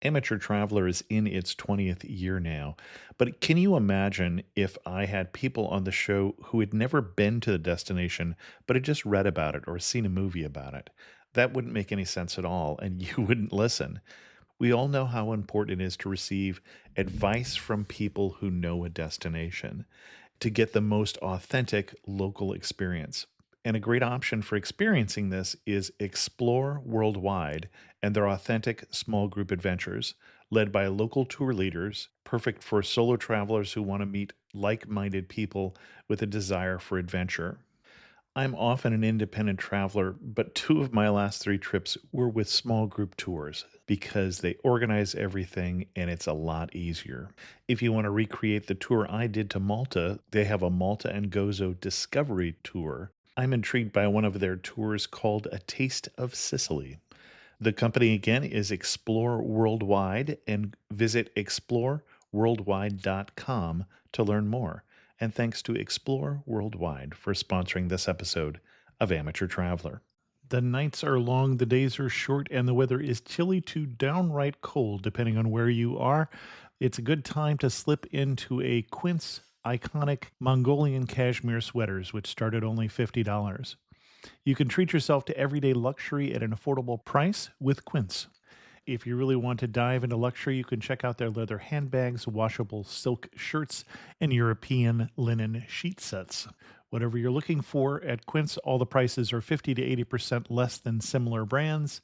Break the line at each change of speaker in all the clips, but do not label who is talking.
Amateur Traveler is in its 20th year now, but can you imagine if I had people on the show who had never been to the destination, but had just read about it or seen a movie about it? That wouldn't make any sense at all, and you wouldn't listen. We all know how important it is to receive advice from people who know a destination to get the most authentic local experience. And a great option for experiencing this is Explore Worldwide and their authentic small group adventures, led by local tour leaders, perfect for solo travelers who want to meet like minded people with a desire for adventure. I'm often an independent traveler, but two of my last three trips were with small group tours because they organize everything and it's a lot easier. If you want to recreate the tour I did to Malta, they have a Malta and Gozo Discovery Tour. I'm intrigued by one of their tours called A Taste of Sicily. The company again is Explore Worldwide, and visit exploreworldwide.com to learn more. And thanks to Explore Worldwide for sponsoring this episode of Amateur Traveler. The nights are long, the days are short, and the weather is chilly to downright cold, depending on where you are. It's a good time to slip into a Quince iconic Mongolian cashmere sweaters, which start at only $50. You can treat yourself to everyday luxury at an affordable price with Quince. If you really want to dive into luxury, you can check out their leather handbags, washable silk shirts, and European linen sheet sets. Whatever you're looking for at Quince, all the prices are 50 to 80% less than similar brands,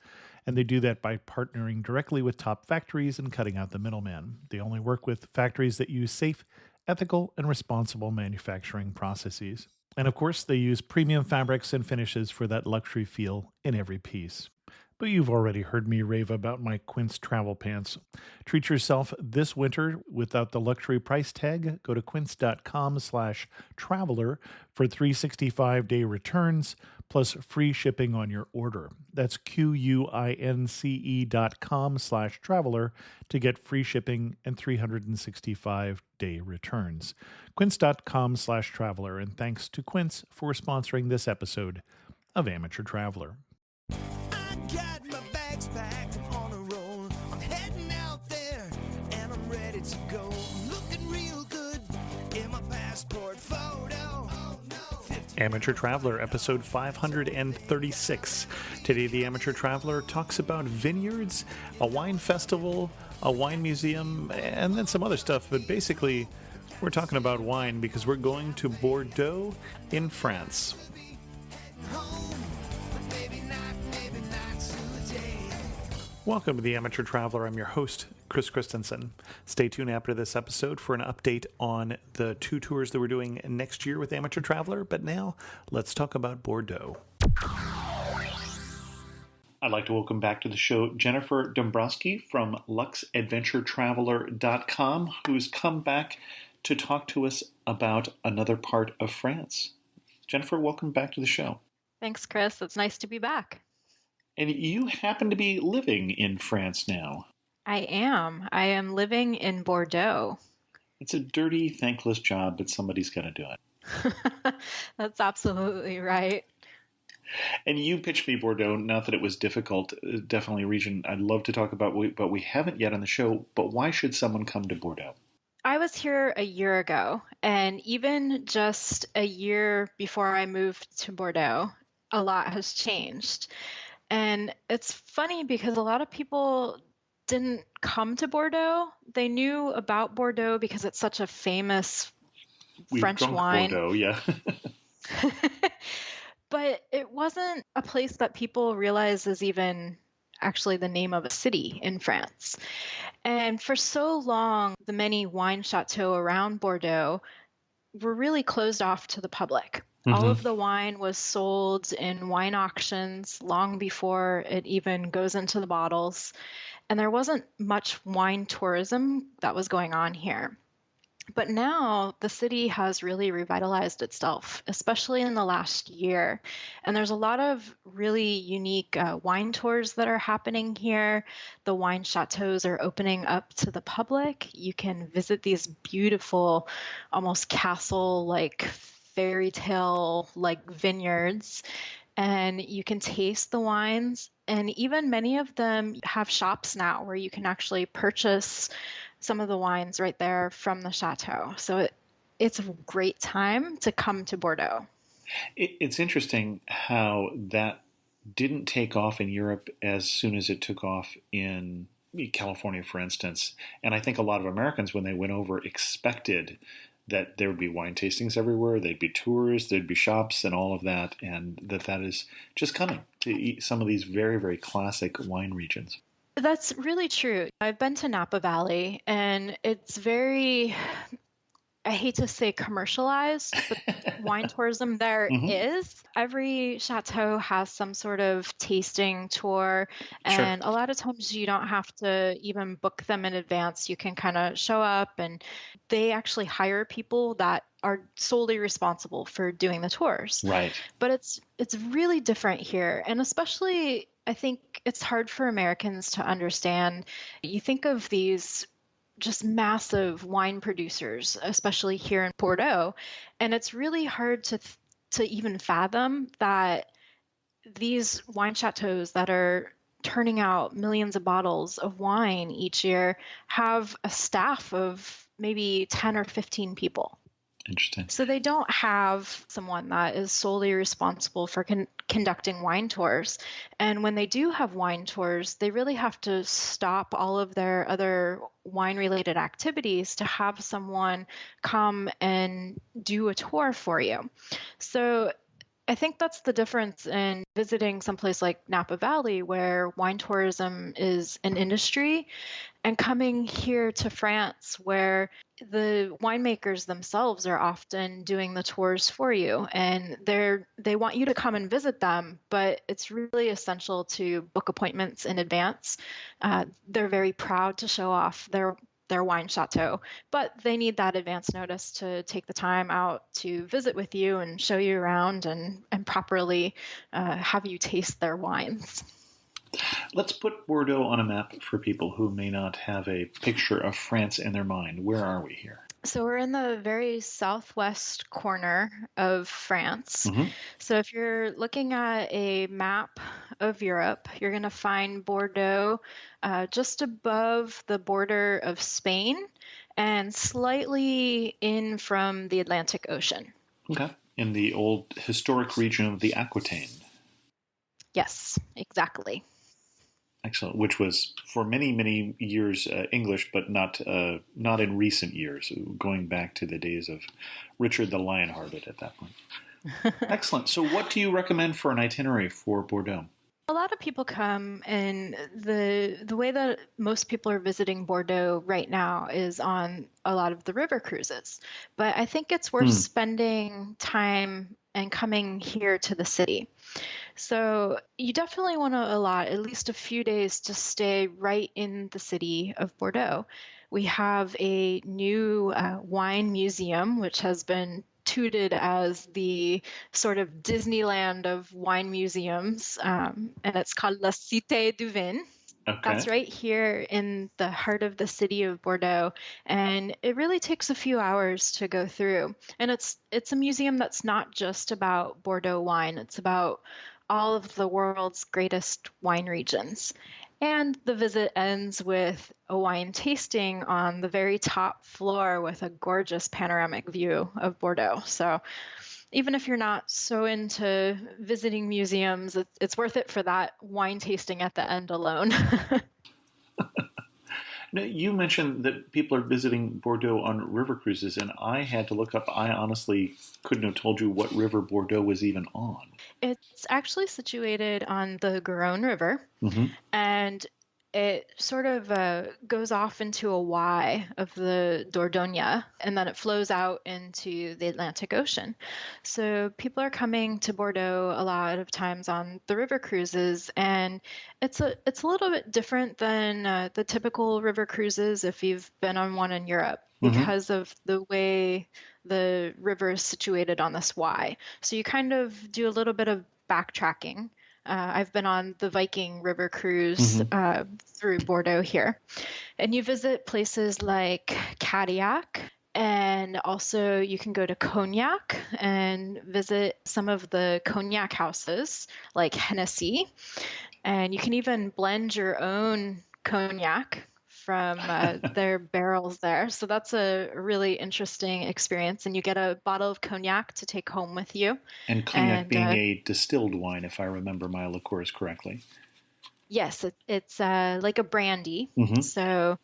and they do that by partnering directly with top factories and cutting out the middleman. They only work with factories that use safe, ethical, and responsible manufacturing processes. And of course, they use premium fabrics and finishes for that luxury feel in every piece. But you've already heard me rave about my Quince travel pants. Treat yourself this winter without the luxury price tag. Go to quince.com/traveler for 365-day returns plus free shipping on your order. That's QUINCE.com/traveler to get free shipping and 365-day returns. Quince.com/traveler. And thanks to Quince for sponsoring this episode of Amateur Traveler.
Got my bags packed, I'm on a roll. I'm heading out there and I'm ready to go. I'm looking real good in my passport photo. Oh, no.
Amateur Traveler, episode 536. Today, the Amateur Traveler talks about vineyards, a wine festival, a wine museum, and then some other stuff. But basically, we're talking about wine because we're going to Bordeaux in France. Welcome to the Amateur Traveler. I'm your host, Chris Christensen. Stay tuned after this episode for an update on the two tours that we're doing next year with Amateur Traveler. But now, let's talk about Bordeaux. I'd like to welcome back to the show Jennifer Dombrowski from luxadventuretraveler.com, who's come back to talk to us about another part of France. Jennifer, welcome back to the show.
Thanks, Chris. It's nice to be back.
And you happen to be living in France now.
I am. I am living in Bordeaux.
It's a dirty, thankless job, but somebody's got to do it.
That's absolutely right.
And you pitched me Bordeaux, not that it was difficult, definitely a region I'd love to talk about, but we haven't yet on the show. But why should someone come to Bordeaux?
I was here a year ago, and even just a year before I moved to Bordeaux, a lot has changed. And it's funny because a lot of people didn't come to Bordeaux. They knew about Bordeaux because it's such a famous French wine.
Bordeaux, yeah.
But it wasn't a place that people realize is even actually the name of a city in France. And for so long, the many wine chateaux around Bordeaux were really closed off to the public. All of the wine was sold in wine auctions long before it even goes into the bottles. And there wasn't much wine tourism that was going on here. But now the city has really revitalized itself, especially in the last year. And there's a lot of really unique wine tours that are happening here. The wine chateaux are opening up to the public. You can visit these beautiful, almost castle-like, fairy tale like vineyards, and you can taste the wines. And even many of them have shops now where you can actually purchase some of the wines right there from the chateau. So it's a great time to come to Bordeaux.
It's interesting how that didn't take off in Europe as soon as it took off in California, for instance. And I think a lot of Americans, when they went over, expected that there would be wine tastings everywhere, there'd be tours, there'd be shops, and all of that, and that is just coming to some of these very, very classic wine regions.
That's really true. I've been to Napa Valley, and it's very, I hate to say commercialized, but wine tourism there
Hmm.
is. Every chateau has some sort of tasting tour,
Sure.
and a lot of times you don't have to even book them in advance. You can kind of show up, and they actually hire people that are solely responsible for doing the tours.
Right.
But it's really different here, and especially I think it's hard for Americans to understand. You think of these just massive wine producers, especially here in Bordeaux. And it's really hard to even fathom that these wine chateaus that are turning out millions of bottles of wine each year have a staff of maybe 10 or 15 people.
Interesting.
So they don't have someone that is solely responsible for conducting wine tours. And when they do have wine tours, they really have to stop all of their other wine related activities to have someone come and do a tour for you. So I think that's the difference in visiting someplace like Napa Valley, where wine tourism is an industry, and coming here to France, where the winemakers themselves are often doing the tours for you, and they want you to come and visit them, but it's really essential to book appointments in advance. They're very proud to show off their wine chateau, but they need that advance notice to take the time out to visit with you and show you around and properly have you taste their wines.
Let's put Bordeaux on a map for people who may not have a picture of France in their mind. Where are we here?
So we're in the very southwest corner of France.
Hmm.
So if you're looking at a map of Europe, you're going to find Bordeaux just above the border of Spain and slightly in from the Atlantic Ocean.
Okay. In the old historic region of the Aquitaine.
Yes, exactly.
Excellent. Which was for many, many years English, but not in recent years, going back to the days of Richard the Lionhearted at that point. Excellent. So what do you recommend for an itinerary for Bordeaux?
A lot of people come, and the way that most people are visiting Bordeaux right now is on a lot of the river cruises. But I think it's worth spending time and coming here to the city. So you definitely want to allot at least a few days to stay right in the city of Bordeaux. We have a new wine museum, which has been touted as the sort of Disneyland of wine museums, and it's called La Cité du Vin.
Okay.
That's right here in the heart of the city of Bordeaux, and it really takes a few hours to go through. And it's a museum that's not just about Bordeaux wine, it's about all of the world's greatest wine regions. And the visit ends with a wine tasting on the very top floor with a gorgeous panoramic view of Bordeaux. So even if you're not so into visiting museums, it's worth it for that wine tasting at the end alone.
Now, you mentioned that people are visiting Bordeaux on river cruises, and I had to look up. I honestly couldn't have told you what river Bordeaux was even on.
It's actually situated on the Garonne River,
Hmm.
and it sort of goes off into a Y of the Dordogne, and then it flows out into the Atlantic Ocean. So people are coming to Bordeaux a lot of times on the river cruises, and it's a little bit different than the typical river cruises if you've been on one in Europe, because of the way the river is situated on this Y. So you kind of do a little bit of backtracking. I've been on the Viking River cruise through Bordeaux here. And you visit places like Cadillac, and also you can go to Cognac and visit some of the cognac houses like Hennessy. And you can even blend your own cognac from their barrels there. So that's a really interesting experience. And you get a bottle of cognac to take home with you.
And cognac
And
being a distilled wine, if I remember my liqueurs correctly.
yes, it's like a brandy.
Hmm.
So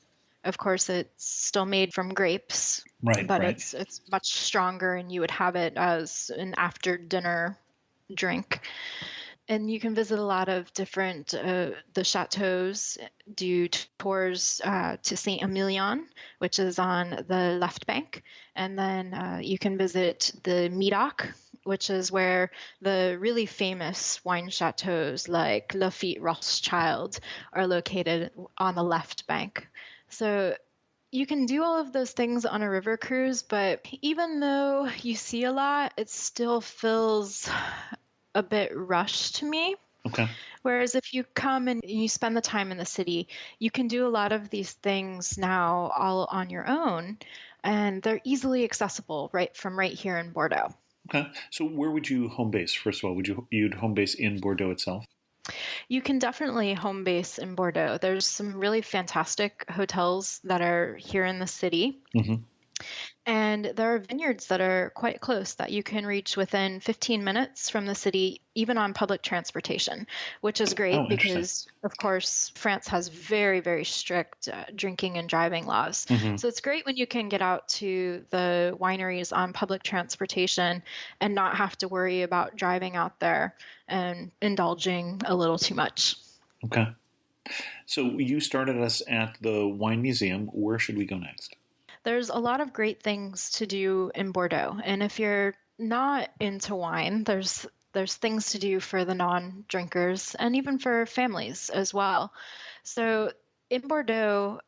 of course it's still made from grapes,
Right,
but
right.
it's much stronger, and you would have it as an after dinner drink. And you can visit a lot of different the chateaus, do tours to Saint Emilion, which is on the left bank, and then you can visit the Medoc, which is where the really famous wine chateaus like Lafitte Rothschild are located on the left bank. So you can do all of those things on a river cruise, but even though you see a lot, it still feels a bit rushed to me.
Okay.
Whereas if you come and you spend the time in the city, you can do a lot of these things now all on your own, and they're easily accessible right here in Bordeaux.
Okay. So where would you home base? First of all, you'd home base in Bordeaux itself?
You can definitely home base in Bordeaux. There's some really fantastic hotels that are here in the city.
Hmm.
And there are vineyards that are quite close that you can reach within 15 minutes from the city, even on public transportation, which is
Oh,
great
interesting.
because, of course, France has very, very strict drinking and driving laws.
Hmm.
So it's great when you can get out to the wineries on public transportation and not have to worry about driving out there and indulging a little too much.
Okay. So you started us at the wine museum. Where should we go next?
There's a lot of great things to do in Bordeaux. And if you're not into wine, there's things to do for the non-drinkers and even for families as well. So in Bordeaux,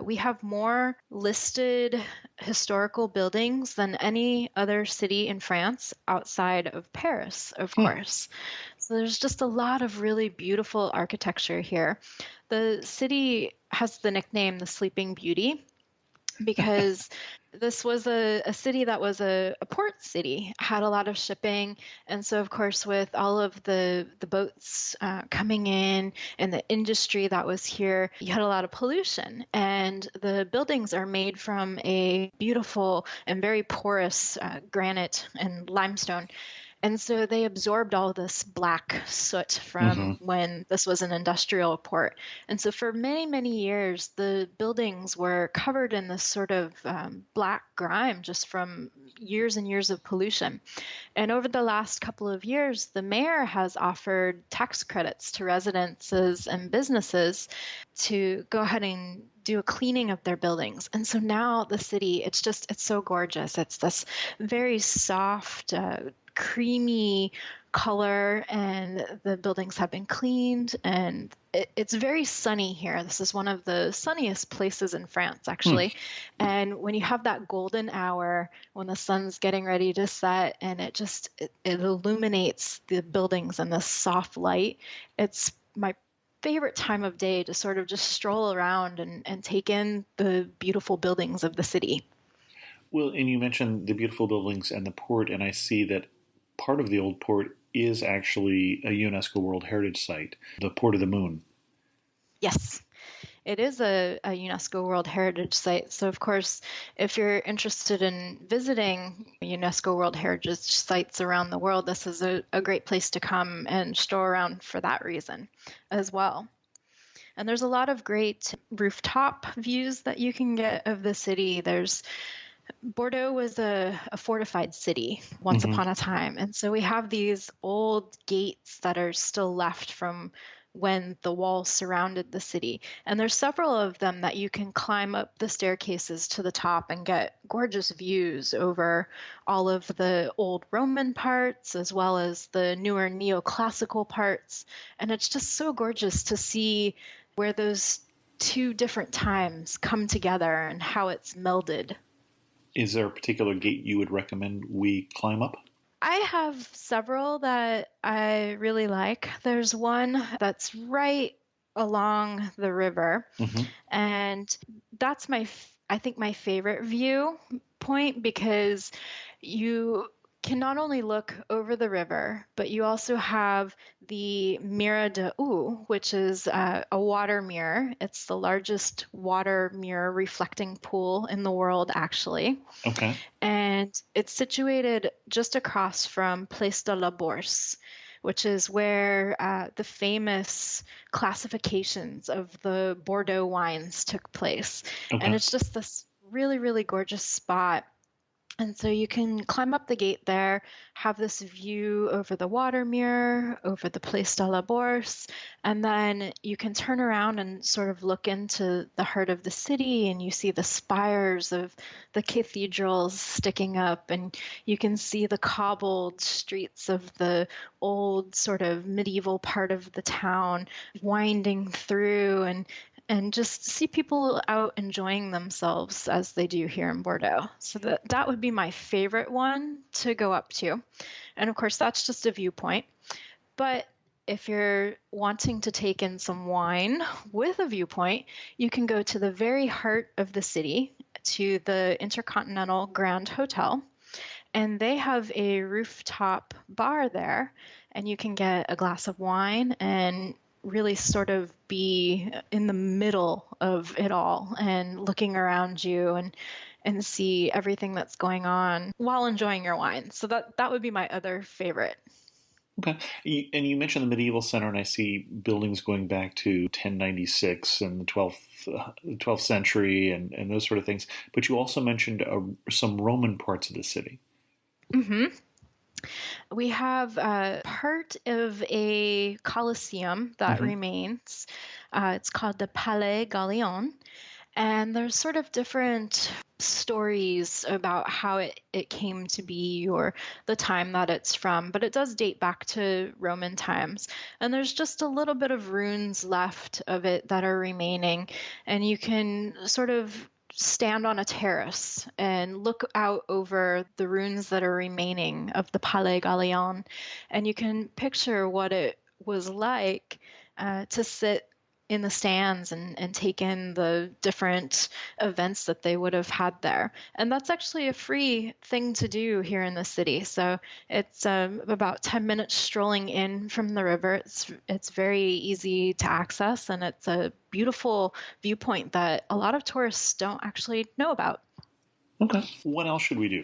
we have more listed historical buildings than any other city in France outside of Paris, of
Hmm.
course. So there's just a lot of really beautiful architecture here. The city has the nickname the Sleeping Beauty because this was a city that was a port city, had a lot of shipping. And so, of course, with all of the boats coming in and the industry that was here, you had a lot of pollution. And the buildings are made from a beautiful and very porous granite and limestone. And so they absorbed all this black soot
Hmm.
from when this was an industrial port. And so for many, many years, the buildings were covered in this sort of black grime just from years and years of pollution. And over the last couple of years, the mayor has offered tax credits to residences and businesses to go ahead and do a cleaning of their buildings. And so now the city, it's so gorgeous. It's this very soft, creamy color, and the buildings have been cleaned, and it's very sunny here. This is one of the sunniest places in France,
Hmm.
actually. And when you have that golden hour when the sun's getting ready to set and it illuminates the buildings in this soft light, it's my favorite time of day to sort of just stroll around and take in the beautiful buildings of the city.
Well, and you mentioned the beautiful buildings and the port, and I see that part of the old port is actually a UNESCO World Heritage Site, the Port of the Moon.
Yes, it is a UNESCO World Heritage Site. So, of course, if you're interested in visiting UNESCO World Heritage sites around the world, this is a great place to come and stroll around for that reason as well. And there's a lot of great rooftop views that you can get of the city. Bordeaux was a fortified city once
Hmm.
upon a time. And so we have these old gates that are still left from when the walls surrounded the city. And there's several of them that you can climb up the staircases to the top and get gorgeous views over all of the old Roman parts as well as the newer neoclassical parts. And it's just so gorgeous to see where those two different times come together and how it's melded.
Is there a particular gate you would recommend we climb up?
I have several that I really like. There's one that's right along the river,
Hmm.
and that's I think my favorite view point because you can not only look over the river, but you also have the Mira de U, which is a water mirror. It's the largest water mirror reflecting pool in the world, actually.
Okay.
And it's situated just across from Place de la Bourse, which is where the famous classifications of the Bordeaux wines took place. And
Okay.
it's just this really, really gorgeous spot. And so you can climb up the gate there, have this view over the water mirror, over the Place de la Bourse, and then you can turn around and sort of look into the heart of the city, and you see the spires of the cathedrals sticking up, and you can see the cobbled streets of the old sort of medieval part of the town winding through, and just see people out enjoying themselves as they do here in Bordeaux. So that would be my favorite one to go up to. And of course, that's just a viewpoint. But if you're wanting to take in some wine with a viewpoint, you can go to the very heart of the city, to the Intercontinental Grand Hotel. And they have a rooftop bar there, and you can get a glass of wine and really sort of be in the middle of it all and looking around you and see everything that's going on while enjoying your wine. So that would be my other favorite.
Okay. And you mentioned the medieval center, and I see buildings going back to 1096 and the 12th century and those sort of things. But you also mentioned some Roman parts of the city.
hmm We have part of a Colosseum that
Hmm.
remains. It's called the Palais Gallion. And there's sort of different stories about how it came to be or the time that it's from, but it does date back to Roman times. And there's just a little bit of ruins left of it that are remaining. And you can sort of stand on a terrace and look out over the ruins that are remaining of the Palais Gallion. And you can picture what it was like to sit in the stands and take in the different events that they would have had there. And that's actually a free thing to do here in the city. So it's about 10 minutes strolling in from the river. It's very easy to access, and it's a beautiful viewpoint that a lot of tourists don't actually know about.
Okay. What else should we do?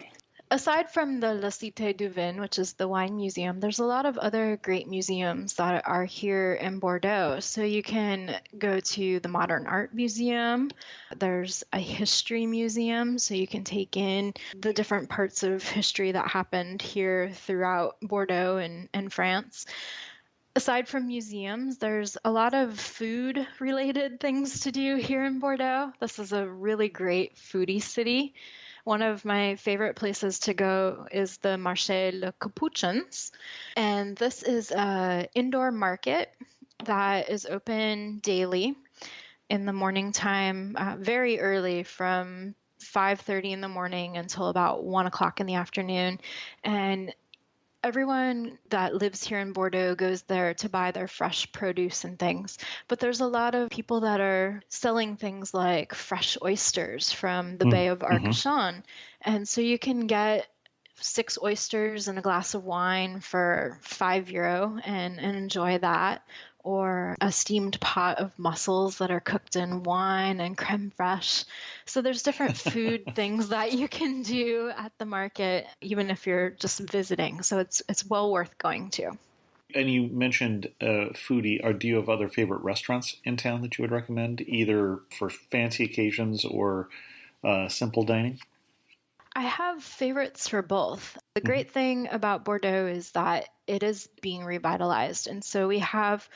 Aside from the La Cité du Vin, which is the wine museum, there's a lot of other great museums that are here in Bordeaux. So you can go to the Modern Art Museum. There's a history museum, so you can take in the different parts of history that happened here throughout Bordeaux and France. Aside from museums, there's a lot of food related things to do here in Bordeaux. This is a really great foodie city. One of my favorite places to go is the Marché Les Capuchins. And this is an indoor market that is open daily in the morning time, very early from 5:30 in the morning until about 1 o'clock in the afternoon. And everyone that lives here in Bordeaux goes there to buy their fresh produce and things. But there's a lot of people that are selling things like fresh oysters from the Bay of
Mm-hmm.
Arcachon. And so you can get 6 oysters and a glass of wine for €5 and enjoy that. Or a steamed pot of mussels that are cooked in wine and creme fraiche. So there's different food things that you can do at the market, even if you're just visiting. So it's well worth going to.
And you mentioned foodie. Do you have other favorite restaurants in town that you would recommend, either for fancy occasions or simple dining?
I have favorites for both. The
Hmm.
great thing about Bordeaux is that it is being revitalized. And so we have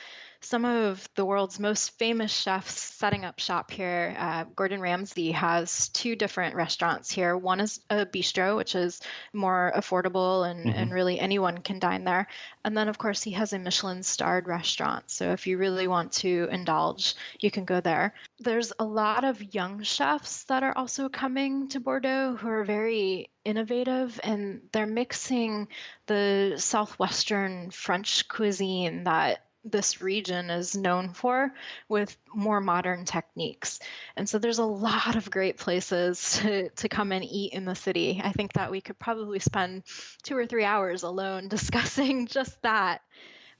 some of the world's most famous chefs setting up shop here. Gordon Ramsay has 2 different restaurants here. One is a bistro, which is more affordable and
Hmm.
really anyone can dine there. And then, of course, he has a Michelin starred restaurant. So if you really want to indulge, you can go there. There's a lot of young chefs that are also coming to Bordeaux who are very innovative, and they're mixing the southwestern French cuisine that this region is known for with more modern techniques. And so there's a lot of great places to come and eat in the city. I think that we could probably spend 2 or 3 hours alone discussing just that.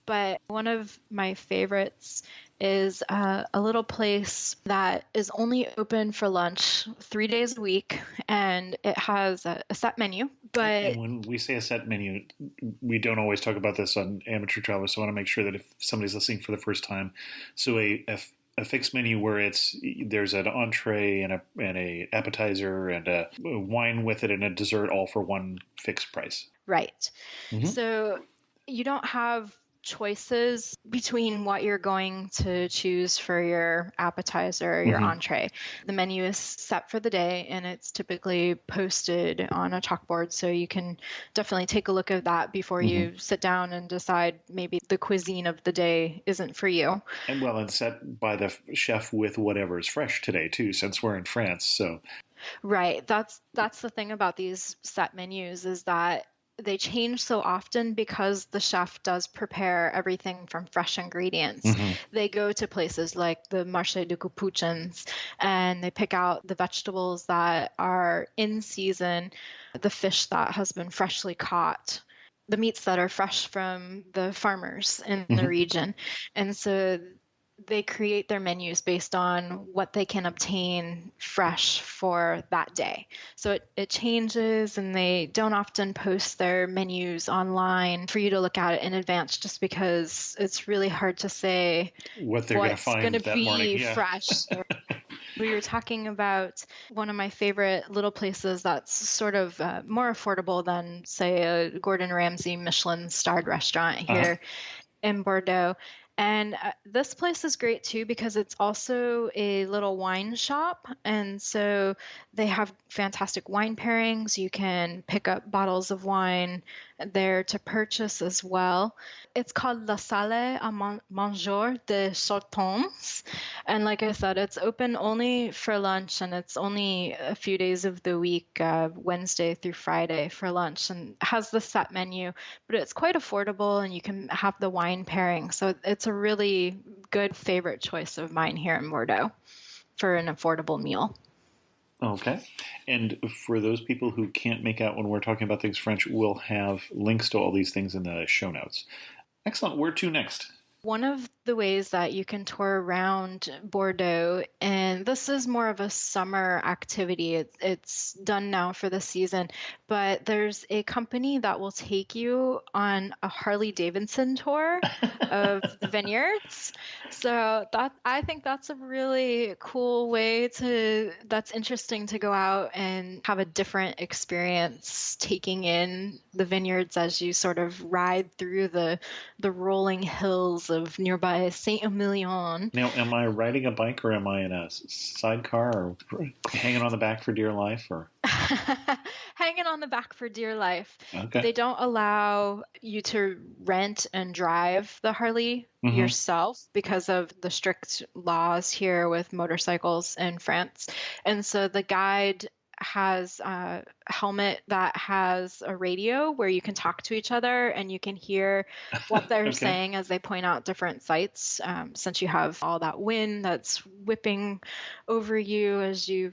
But one of my favorites is a little place that is only open for lunch 3 days a week, and it has a set menu.
And
But
when we say a set menu, we don't always talk about this on Amateur Travelers, so I want to make sure that if somebody's listening for the first time, so a fixed menu where there's an entree and a appetizer and a wine with it and a dessert all for one fixed price.
right.
Mm-hmm.
So you don't have choices between what you're going to choose for your appetizer or your
Mm-hmm.
entree. The menu is set for the day and it's typically posted on a chalkboard, so you can definitely take a look at that before
Mm-hmm.
you sit down and decide maybe the cuisine of the day isn't for you.
And well, it's set by the chef with whatever is fresh today too, since we're in France. So
Right. That's the thing about these set menus is that they change so often because the chef does prepare everything from fresh ingredients.
mm-hmm.
They go to places like the Marché de Capuchins and they pick out the vegetables that are in season, the fish that has been freshly caught, the meats that are fresh from the farmers in the
Mm-hmm.
region. And so they create their menus based on what they can obtain fresh for that day. So it changes, and they don't often post their menus online for you to look at it in advance just because it's really hard to say
what they're going to
what's
find
going to
that
be
morning. Yeah.
fresh. We were talking about one of my favorite little places that's sort of more affordable than, say, a Gordon Ramsay Michelin starred restaurant here in Bordeaux. And this place is great too because it's also a little wine shop. And so they have fantastic wine pairings. You can pick up bottles of wine there to purchase as well. It's called La Salle à Manger de Chartons. And like I said, it's open only for lunch, and it's only a few days of the week, Wednesday through Friday for lunch, and has the set menu, but it's quite affordable and you can have the wine pairing. So it's a really good favorite choice of mine here in Bordeaux for an affordable meal.
Okay. And for those people who can't make out when we're talking about things French, we'll have links to all these things in the show notes. Excellent. Where to next?
One of the ways that you can tour around Bordeaux, and this is more of a summer activity, it's done now for the season, but there's a company that will take you on a Harley Davidson tour of the vineyards. So I think that's a really cool way that's interesting to go out and have a different experience taking in the vineyards as you sort of ride through the rolling hills of nearby Saint-Emilion.
Now, am I riding a bike or am I in a sidecar or hanging on the back for dear life? Or
Hanging on the back for dear life.
okay.
They don't allow you to rent and drive the Harley
Mm-hmm.
yourself because of the strict laws here with motorcycles in France. And so the guide has a helmet that has a radio where you can talk to each other and you can hear what they're
Okay.
saying as they point out different sites, since you have all that wind that's whipping over you as you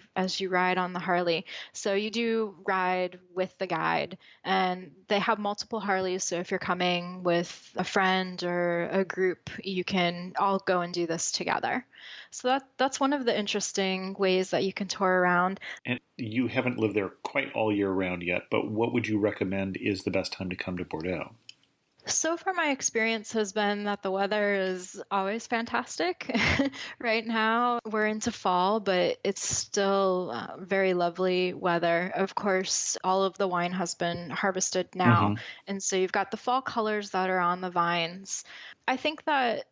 ride on the Harley. So you do ride with the guide, and they have multiple Harleys, so if you're coming with a friend or a group, you can all go and do this together. So that's one of the interesting ways that you can tour around.
And you haven't lived there quite all year round yet, but what would you recommend is the best time to come to Bordeaux?
So far, my experience has been that the weather is always fantastic. Right now, we're into fall, but it's still very lovely weather. Of course, all of the wine has been harvested now,
Mm-hmm.
and so you've got the fall colors that are on the vines. I think that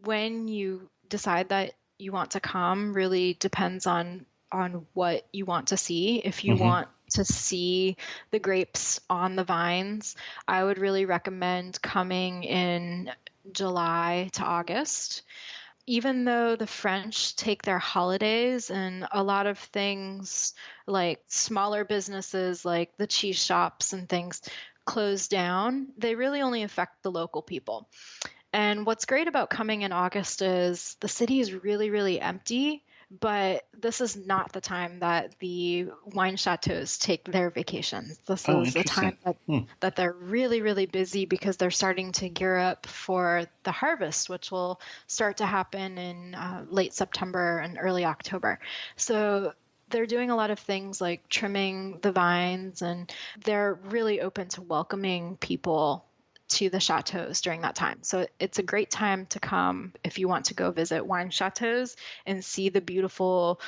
when you decide that you want to come really depends on what you want to see. If you
Mm-hmm.
want to see the grapes on the vines, I would really recommend coming in July to August. Even though the French take their holidays and a lot of things like smaller businesses like the cheese shops and things close down, they really only affect the local people. And what's great about coming in August is the city is really, really empty, but this is not the time that the wine chateaus take their vacations. This
Oh,
is the time
interesting. Hmm.
that they're really, really busy because they're starting to gear up for the harvest, which will start to happen in late September and early October. So they're doing a lot of things like trimming the vines, and they're really open to welcoming people to the chateaus during that time. So it's a great time to come if you want to go visit wine chateaus and see the beautiful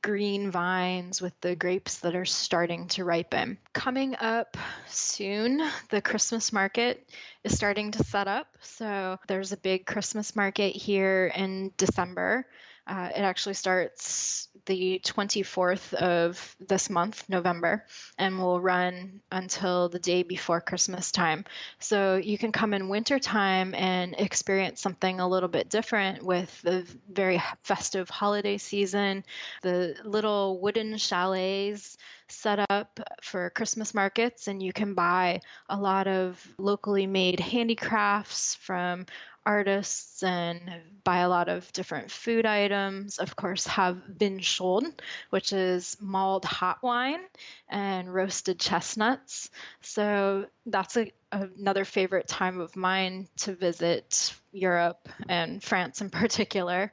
green vines with the grapes that are starting to ripen. Coming up soon, the Christmas market is starting to set up. So there's a big Christmas market here in December. It actually starts the 24th of this month, November, and will run until the day before Christmas time. So you can come in wintertime and experience something a little bit different with the very festive holiday season, the little wooden chalets set up for Christmas markets, and you can buy a lot of locally made handicrafts from artists and buy a lot of different food items. Of course, have vin chaud, which is mulled hot wine, and roasted chestnuts. So that's another favorite time of mine to visit Europe and France in particular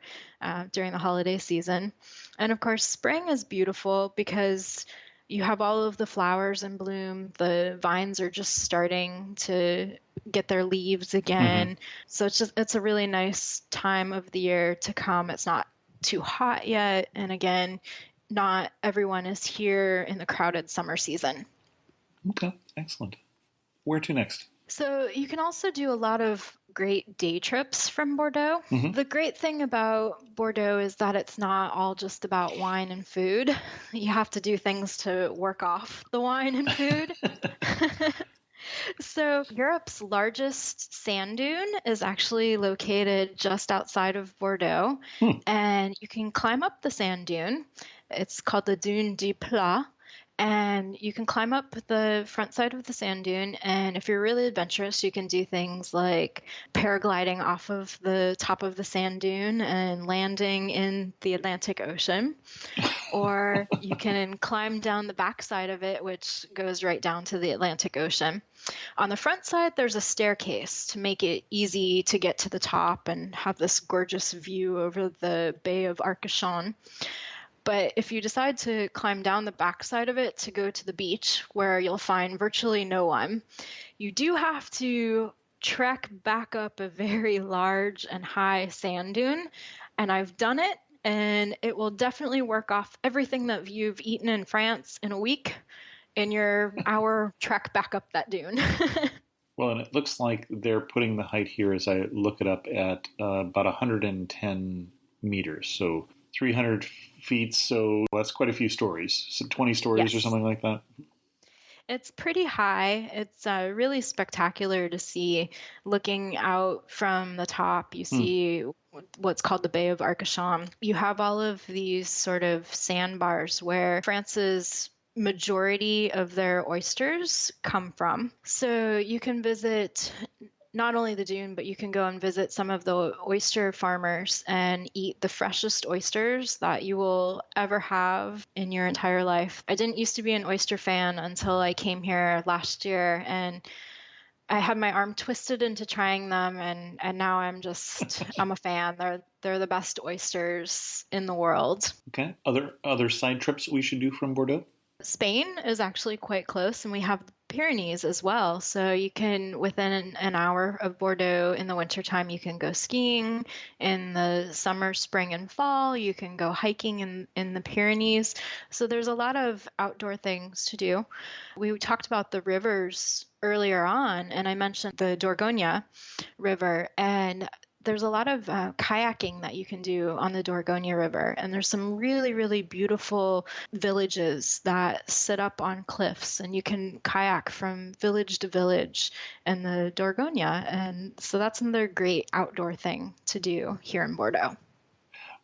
during the holiday season. And of course, spring is beautiful because you have all of the flowers in bloom. The vines are just starting to get their leaves
Hmm.
again. So it's a really nice time of the year to come. It's not too hot yet. And again, not everyone is here in the crowded summer season.
Okay, excellent. Where to next?
So you can also do a lot of great day trips from Bordeaux.
Hmm.
The great thing about Bordeaux is that it's not all just about wine and food. You have to do things to work off the wine and food. So, Europe's largest sand dune is actually located just outside of Bordeaux,
Hmm.
and you can climb up the sand dune. It's called the Dune du Plat, and you can climb up the front side of the sand dune. And if you're really adventurous, you can do things like paragliding off of the top of the sand dune and landing in the Atlantic Ocean. Or you can climb down the backside of it, which goes right down to the Atlantic Ocean. On the front side, there's a staircase to make it easy to get to the top and have this gorgeous view over the Bay of Arcachon. But if you decide to climb down the backside of it to go to the beach, where you'll find virtually no one, you do have to trek back up a very large and high sand dune. And I've done it, and it will definitely work off everything that you've eaten in France in a week in your hour trek back up that dune.
Well, and it looks like they're putting the height here, as I look it up, at about 110 meters. So 300 feet. So that's quite a few stories. So 20 stories or
Yes.
something like that.
It's pretty high. It's really spectacular to see. Looking out from the top, you
Hmm.
see what's called the Bay of Arcachon. You have all of these sort of sandbars where France's majority of their oysters come from. So you can visit not only the dune, but you can go and visit some of the oyster farmers and eat the freshest oysters that you will ever have in your entire life. I didn't used to be an oyster fan until I came here last year, and I had my arm twisted into trying them, and now I'm a fan. They're the best oysters in the world.
Okay. Other side trips we should do from Bordeaux?
Spain is actually quite close, and we have the Pyrenees as well. So you can, within an hour of Bordeaux in the wintertime, you can go skiing. In the summer, spring, and fall, you can go hiking in the Pyrenees. So there's a lot of outdoor things to do. We talked about the rivers earlier on, and I mentioned the Dordogne River. And there's a lot of kayaking that you can do on the Dordogne River. And there's some really, really beautiful villages that sit up on cliffs, and you can kayak from village to village in the Dordogne. And so that's another great outdoor thing to do here in Bordeaux.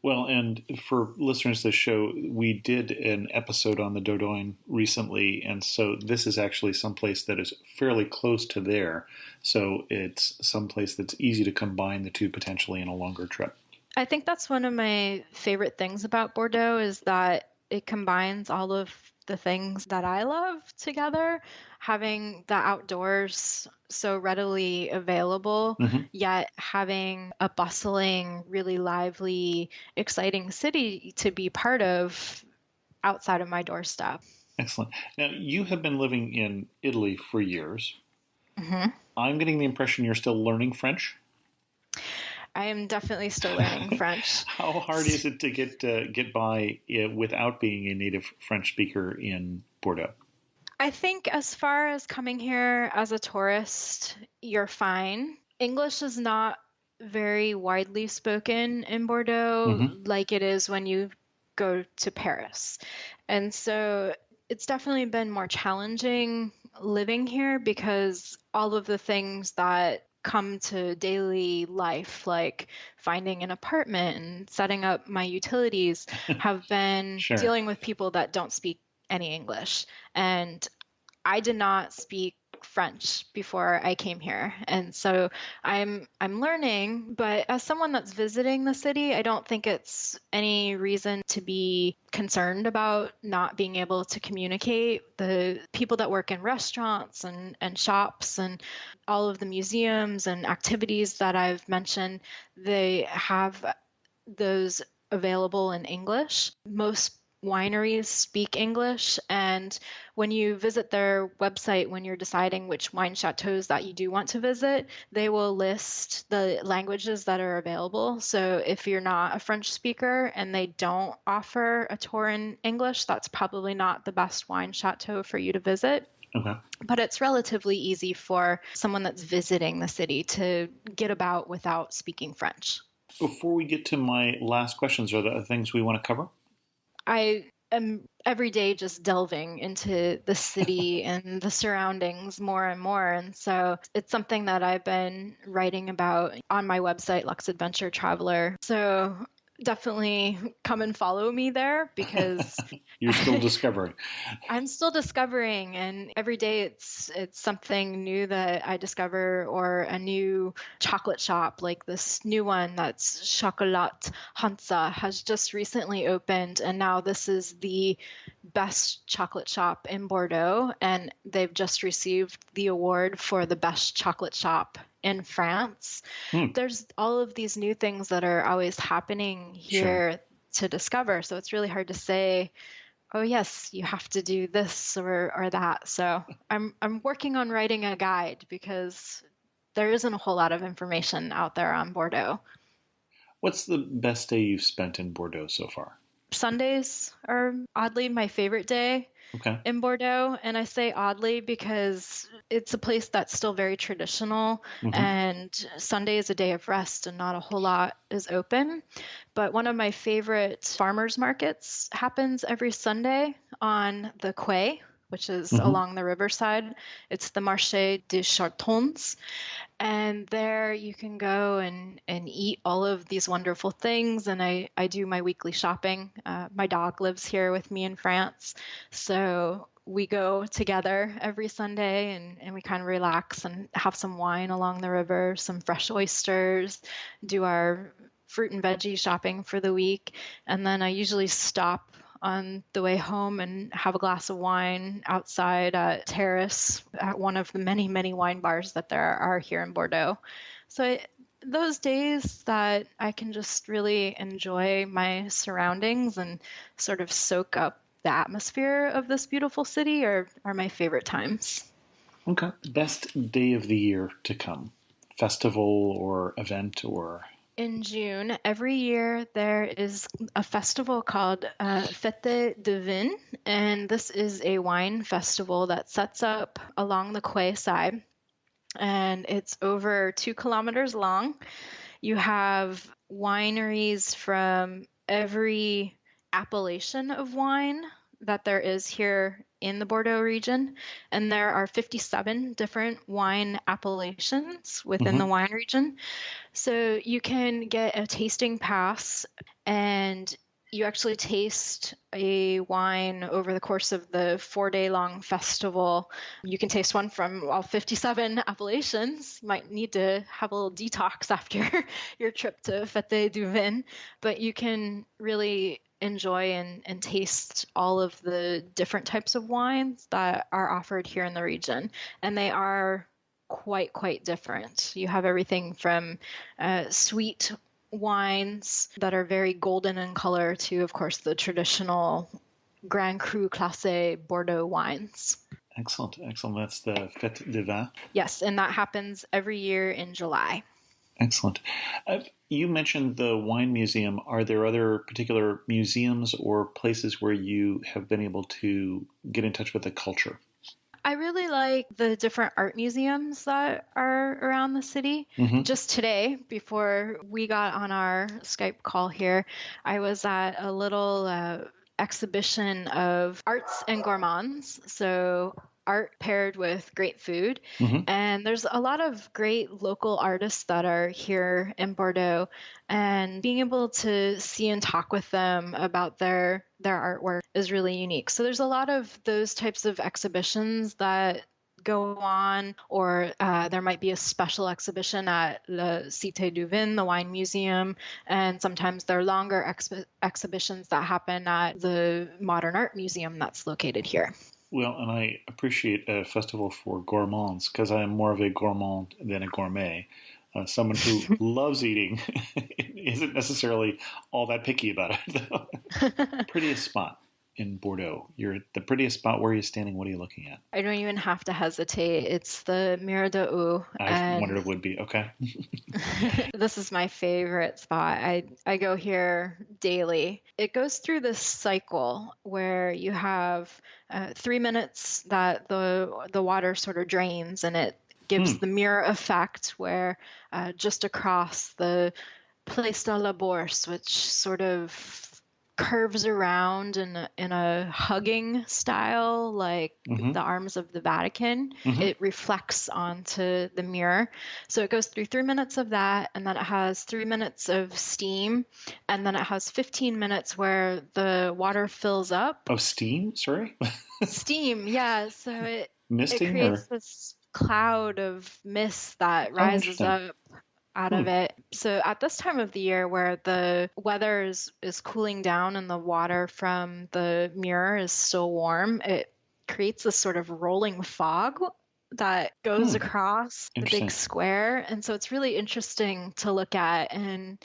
Well, and for listeners to the show, we did an episode on the Dordogne recently, and so this is actually someplace that is fairly close to there. So it's someplace that's easy to combine the two potentially in a longer trip.
I think that's one of my favorite things about Bordeaux is that it combines all of the things that I love together, having the outdoors so readily available,
Hmm.
yet having a bustling, really lively, exciting city to be part of outside of my doorstep.
Excellent. Now, you have been living in Italy for years.
hmm
I'm getting the impression you're still learning French.
I am definitely still learning French.
How hard is it to get by without being a native French speaker in Bordeaux?
I think as far as coming here as a tourist, you're fine. English is not very widely spoken in Bordeaux
Hmm.
like it is when you go to Paris. And so it's definitely been more challenging living here because all of the things that come to daily life, like finding an apartment and setting up my utilities, have been
Sure.
dealing with people that don't speak any English. And I did not speak French before I came here. And so I'm learning, but as someone that's visiting the city, I don't think it's any reason to be concerned about not being able to communicate. The people that work in restaurants and shops and all of the museums and activities that I've mentioned, they have those available in English. Most wineries speak English, and when you visit their website, when you're deciding which wine chateaus that you do want to visit, they will list the languages that are available. So if you're not a French speaker and they don't offer a tour in English, that's probably not the best wine chateau for you to visit.
Okay.
But it's relatively easy for someone that's visiting the city to get about without speaking French.
Before we get to my last questions, are there other things we want to cover?
I am every day just delving into the city and the surroundings more and more. And so it's something that I've been writing about on my website, Lux Adventure Traveler. So definitely come and follow me there because
You're still discovering.
I'm still discovering, and every day it's something new that I discover, or a new chocolate shop, like this new one that's Chocolat Hansa has just recently opened, and now this is the best chocolate shop in Bordeaux, and they've just received the award for the best chocolate shop in France.
Hmm.
There's all of these new things that are always happening
Sure.
here to discover, so it's really hard to say, oh yes, you have to do this or that. So I'm working on writing a guide because there isn't a whole lot of information out there on Bordeaux.
What's the best day you've spent in Bordeaux so far?
Sundays are oddly my favorite day
Okay.
in Bordeaux, and I say oddly because it's a place that's still very traditional,
Hmm.
and Sunday is a day of rest and not a whole lot is open. But one of my favorite farmers markets happens every Sunday on the quay, which is
Hmm.
along the riverside. It's the Marché des Chartrons. And there you can go and eat all of these wonderful things. And I do my weekly shopping. My dog lives here with me in France. So we go together every Sunday and we kind of relax and have some wine along the river, some fresh oysters, do our fruit and veggie shopping for the week. And then I usually stop on the way home and have a glass of wine outside at Terrace at one of the many, many wine bars that there are here in Bordeaux. So those days that I can just really enjoy my surroundings and sort of soak up the atmosphere of this beautiful city are my favorite times.
Okay. Best day of the year to come? Festival or event or.
In June, every year there is a festival called Fête de Vin, and this is a wine festival that sets up along the quay side, and it's over 2 kilometers long. You have wineries from every appellation of wine that there is here in the Bordeaux region. And there are 57 different wine appellations within the
Hmm.
wine region. So you can get a tasting pass and you actually taste a wine over the course of the 4 day long festival. You can taste one from all 57 appellations. You might need to have a little detox after your trip to Fête du Vin, but you can really enjoy and taste all of the different types of wines that are offered here in the region. And they are quite different. You have everything from sweet wines that are very golden in color to, of course, the traditional Grand Cru Classé Bordeaux wines.
Excellent, excellent. That's the Fête des Vins.
Yes, and that happens every year in July.
Excellent. You mentioned the wine museum. Are there other particular museums or places where you have been able to get in touch with the culture?
I really like the different art museums that are around the city.
Hmm.
Just today, before we got on our Skype call here, I was at a little exhibition of arts and gourmands. So, art paired with great food.
Hmm.
And there's a lot of great local artists that are here in Bordeaux. And being able to see and talk with them about their artwork is really unique. So there's a lot of those types of exhibitions that go on, or there might be a special exhibition at Le Cité du Vin, the wine museum, and sometimes there are longer exhibitions that happen at the Modern Art Museum that's located here.
Well, and I appreciate a festival for gourmands because I am more of a gourmand than a gourmet. Someone who loves eating isn't necessarily all that picky about it, though. Prettiest spot in Bordeaux. You're at the prettiest spot. Where are you standing? What are you looking at?
I don't even have to hesitate. It's the Mur de Haut.
I wondered it would be. Okay.
This is my favorite spot. I go here daily. It goes through this cycle where you have 3 minutes that the water sort of drains, and it gives the mirror effect where just across the Place de la Bourse, which sort of curves around in a hugging style, like
Hmm.
the arms of the Vatican.
Hmm.
It reflects onto the mirror. So it goes through 3 minutes of that, and then it has 3 minutes of steam, and then it has 15 minutes where the water fills up.
Oh, steam? Sorry?
Steam, yeah. So it
Misting
creates
or?
this cloud of mist that
Oh,
rises
interesting.
up out
Hmm.
of it. So at this time of the year where the weather is cooling down and the water from the mirror is still warm, it creates this sort of rolling fog that goes
Hmm.
across the big
Interesting.
square. And so it's really interesting to look at. And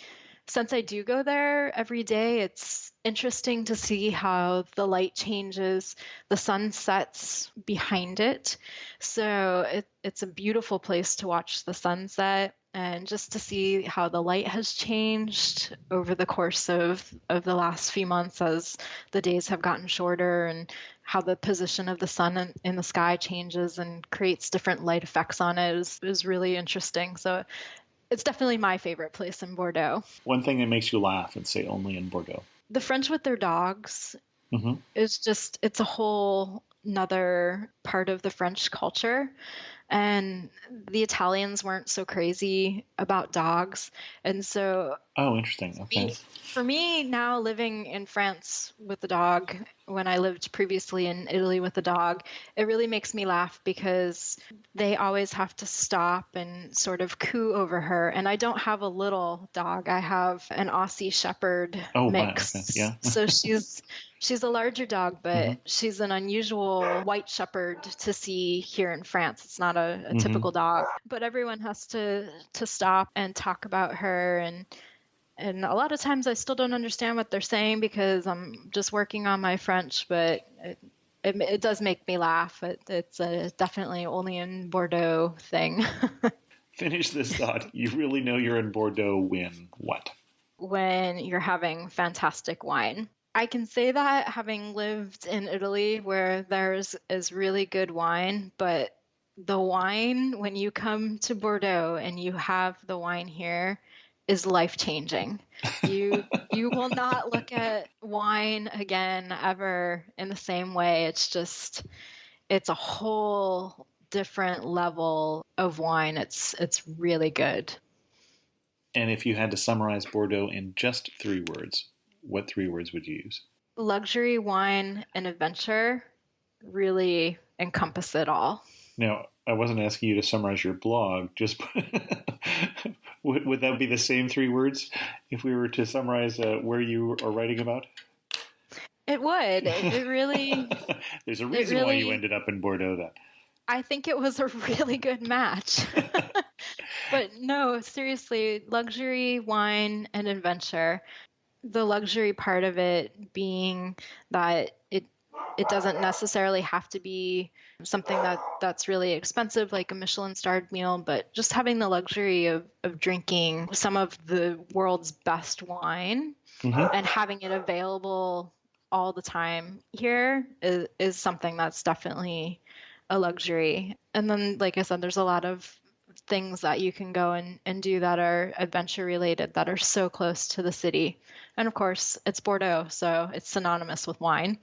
since I do go there every day, it's interesting to see how the light changes, the sun sets behind it. So it's a beautiful place to watch the sunset and just to see how the light has changed over the course of the last few months as the days have gotten shorter, and how the position of the sun in the sky changes and creates different light effects on it is really interesting. So it's definitely my favorite place in Bordeaux.
One thing that makes you laugh and say only in Bordeaux.
The French with their dogs
Hmm.
is just, it's a whole another part of the French culture. And the Italians weren't so crazy about dogs. And so
Oh, interesting. Okay.
for me now, living in France with the dog, when I lived previously in Italy with the dog, it really makes me laugh because they always have to stop and sort of coo over her. And I don't have a little dog. I have an Aussie Shepherd
Oh, wow. Okay.
mix.
Yeah.
So she's a larger dog,
Hmm.
but she's an unusual white shepherd to see here in France. It's not a
Hmm.
typical dog, but everyone has to stop and talk about her. And a lot of times I still don't understand what they're saying because I'm just working on my French, but it does make me laugh. It's a definitely only in Bordeaux thing.
Finish this thought. You really know you're in Bordeaux when what?
When you're having fantastic wine. I can say that having lived in Italy where there's is really good wine, but the wine when you come to Bordeaux and you have the wine here, is life-changing. You will not look at wine again ever in the same way. It's a whole different level of wine. It's really good.
And if you had to summarize Bordeaux in just 3 words, what 3 words would you use?
Luxury, wine, and adventure really encompass it all.
Now, I wasn't asking you to summarize your blog. Just would that be the same 3 words if we were to summarize where you are writing about?
It would. It really.
There's a reason why you ended up in Bordeaux, then.
I think it was a really good match. But no, seriously, luxury, wine, and adventure. The luxury part of it being that it doesn't necessarily have to be something that's really expensive, like a Michelin-starred meal, but just having the luxury of drinking some of the world's best wine and having it available all the time here is something that's definitely a luxury. And then, like I said, there's a lot of things that you can go and do that are adventure related that are so close to the city. And of course, it's Bordeaux, so it's synonymous with wine.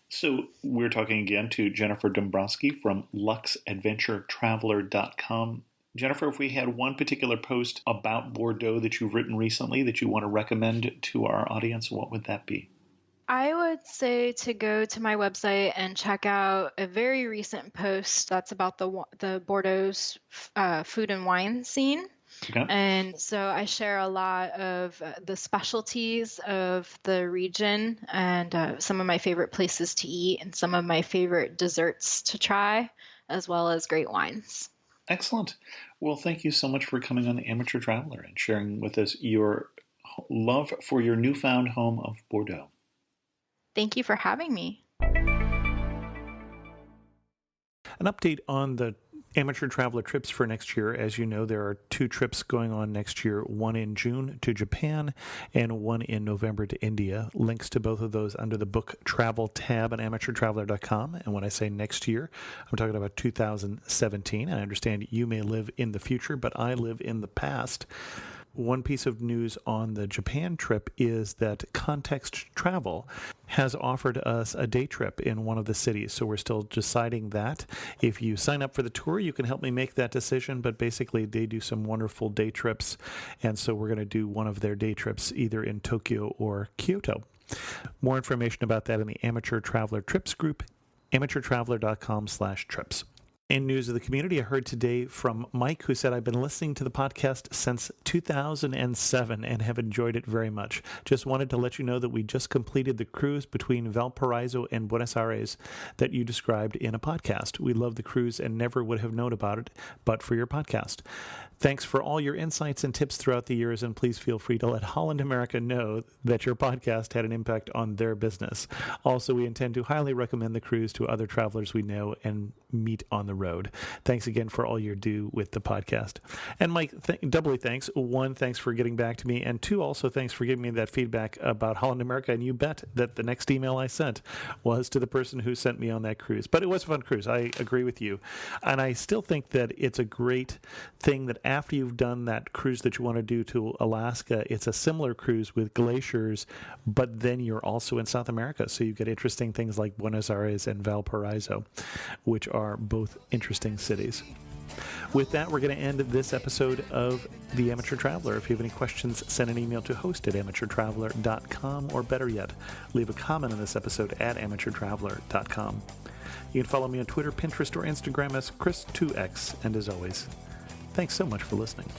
So we're talking again to Jennifer Dombrowski from luxadventuretraveler.com. Jennifer, if we had one particular post about Bordeaux that you've written recently that you want to recommend to our audience, what would that be?
I would say to go to my website and check out a very recent post that's about the Bordeaux's food and wine scene.
Okay.
And so I share a lot of the specialties of the region and some of my favorite places to eat and some of my favorite desserts to try, as well as great wines.
Excellent. Well, thank you so much for coming on the Amateur Traveler and sharing with us your love for your newfound home of Bordeaux.
Thank you for having me.
An update on the Amateur Traveler trips for next year. As you know, there are 2 trips going on next year, one in June to Japan and one in November to India. Links to both of those under the book Travel tab on amateurtraveler.com. And when I say next year, I'm talking about 2017. I understand you may live in the future, but I live in the past. One piece of news on the Japan trip is that Context Travel has offered us a day trip in one of the cities. So we're still deciding that. If you sign up for the tour, you can help me make that decision. But basically, they do some wonderful day trips. And so we're going to do one of their day trips either in Tokyo or Kyoto. More information about that in the Amateur Traveler Trips group, amateurtraveler.com/trips. In news of the community, I heard today from Mike, who said, I've been listening to the podcast since 2007 and have enjoyed it very much. Just wanted to let you know that we just completed the cruise between Valparaiso and Buenos Aires that you described in a podcast. We love the cruise and never would have known about it but for your podcast. Thanks for all your insights and tips throughout the years, and please feel free to let Holland America know that your podcast had an impact on their business. Also, we intend to highly recommend the cruise to other travelers we know and meet on the road. Thanks again for all you do with the podcast. And Mike, doubly thanks. 1, thanks for getting back to me, and 2, also thanks for giving me that feedback about Holland America, and you bet that the next email I sent was to the person who sent me on that cruise. But it was a fun cruise. I agree with you. And I still think that it's a great thing that after you've done that cruise that you want to do to Alaska, it's a similar cruise with glaciers, but then you're also in South America. So you get interesting things like Buenos Aires and Valparaiso, which are both interesting cities. With that, we're going to end this episode of The Amateur Traveler. If you have any questions, send an email to host@amateurtraveler.com, or better yet, leave a comment on this episode at amateurtraveler.com. You can follow me on Twitter, Pinterest, or Instagram as Chris2X. And as always, thanks so much for listening.